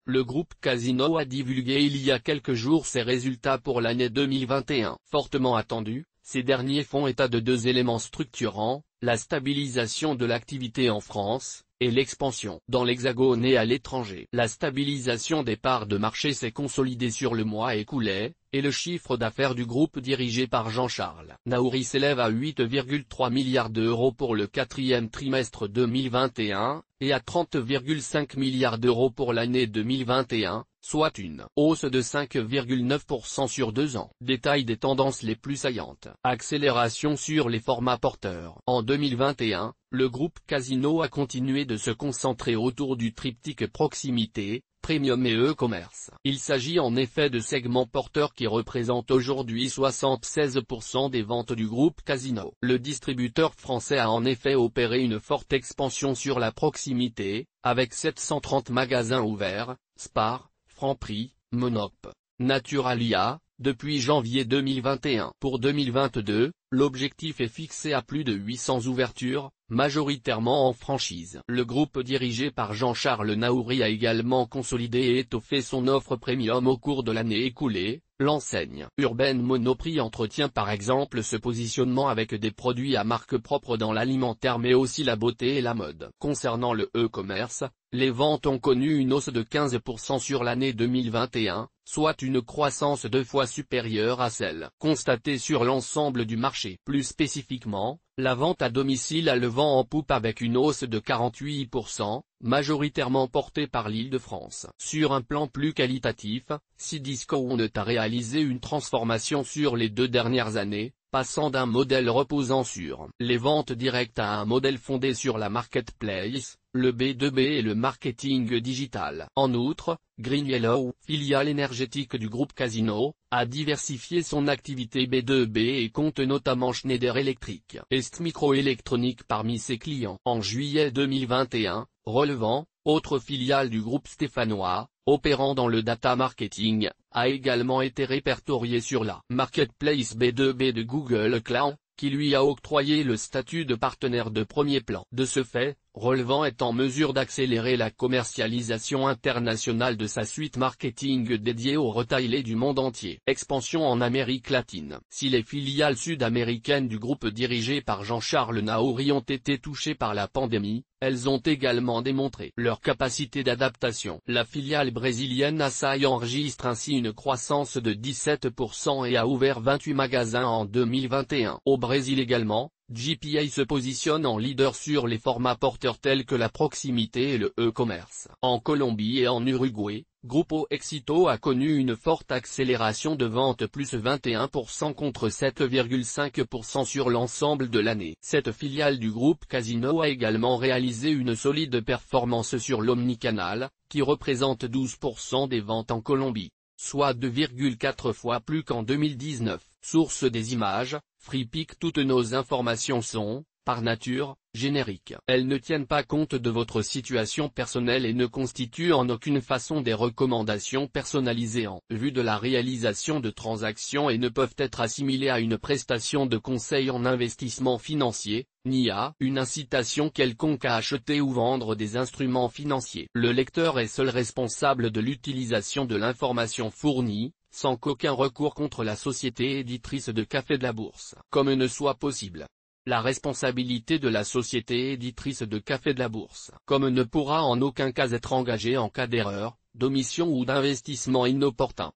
le groupe Casino a divulgué il y a quelques jours ses résultats pour l'année 2021. Fortement attendus, ces derniers font état de deux éléments structurants, la stabilisation de l'activité en France, et l'expansion dans l'Hexagone et à l'étranger. La stabilisation des parts de marché s'est consolidée sur le mois écoulé, et le chiffre d'affaires du groupe dirigé par Jean-Charles Naouri s'élève à 8,3 milliards d'euros pour le quatrième trimestre 2021, et à 30,5 milliards d'euros pour l'année 2021, soit une hausse de 5,9% sur 2 ans. Détail des tendances les plus saillantes. Accélération sur les formats porteurs. En 2021, le groupe Casino a continué de se concentrer autour du triptyque proximité, premium et e-commerce. Il s'agit en effet de segments porteurs qui représentent aujourd'hui 76% des ventes du groupe Casino. Le distributeur français a en effet opéré une forte expansion sur la proximité, avec 730 magasins ouverts, Spar, Franprix, Monop, Naturalia, depuis janvier 2021. Pour 2022, l'objectif est fixé à plus de 800 ouvertures, majoritairement en franchise. Le groupe dirigé par Jean-Charles Naouri a également consolidé et étoffé son offre premium au cours de l'année écoulée. L'enseigne Urbain Monoprix entretient par exemple ce positionnement avec des produits à marque propre dans l'alimentaire mais aussi la beauté et la mode. Concernant le e-commerce, les ventes ont connu une hausse de 15% sur l'année 2021, soit une croissance 2 fois supérieure à celle constatée sur l'ensemble du marché. Plus spécifiquement, la vente à domicile a le vent en poupe avec une hausse de 48%, majoritairement portée par l'Île-de-France. Sur un plan plus qualitatif, Cdiscount a réalisé une transformation sur les 2 dernières années, passant d'un modèle reposant sur les ventes directes à un modèle fondé sur la marketplace, le B2B et le marketing digital. En outre, GreenYellow, filiale énergétique du groupe Casino, a diversifié son activité B2B et compte notamment Schneider Electric et ST Microélectronique parmi ses clients. En juillet 2021, Relevant, autre filiale du groupe stéphanois, opérant dans le data marketing, a également été répertorié sur la marketplace B2B de Google Cloud, qui lui a octroyé le statut de partenaire de premier plan. De ce fait, Relevant est en mesure d'accélérer la commercialisation internationale de sa suite marketing dédiée aux retailers du monde entier. Expansion en Amérique latine. Si les filiales sud-américaines du groupe dirigé par Jean-Charles Naouri ont été touchées par la pandémie, elles ont également démontré leur capacité d'adaptation. La filiale brésilienne Assaí enregistre ainsi une croissance de 17% et a ouvert 28 magasins en 2021. Au Brésil également, GPA se positionne en leader sur les formats porteurs tels que la proximité et le e-commerce. En Colombie et en Uruguay, Grupo Éxito a connu une forte accélération de vente plus 21% contre 7,5% sur l'ensemble de l'année. Cette filiale du groupe Casino a également réalisé une solide performance sur l'omnicanal, qui représente 12% des ventes en Colombie, soit 2,4 fois plus qu'en 2019. Source des images, FreePic. Toutes nos informations sont, par nature, génériques. Elles ne tiennent pas compte de votre situation personnelle et ne constituent en aucune façon des recommandations personnalisées en vue de la réalisation de transactions et ne peuvent être assimilées à une prestation de conseil en investissement financier, ni à une incitation quelconque à acheter ou vendre des instruments financiers. Le lecteur est seul responsable de l'utilisation de l'information fournie, sans qu'aucun recours contre la société éditrice de Café de la Bourse, comme ne soit possible. La responsabilité de la société éditrice de Café de la Bourse, comme ne pourra en aucun cas être engagée en cas d'erreur, d'omission ou d'investissement inopportun.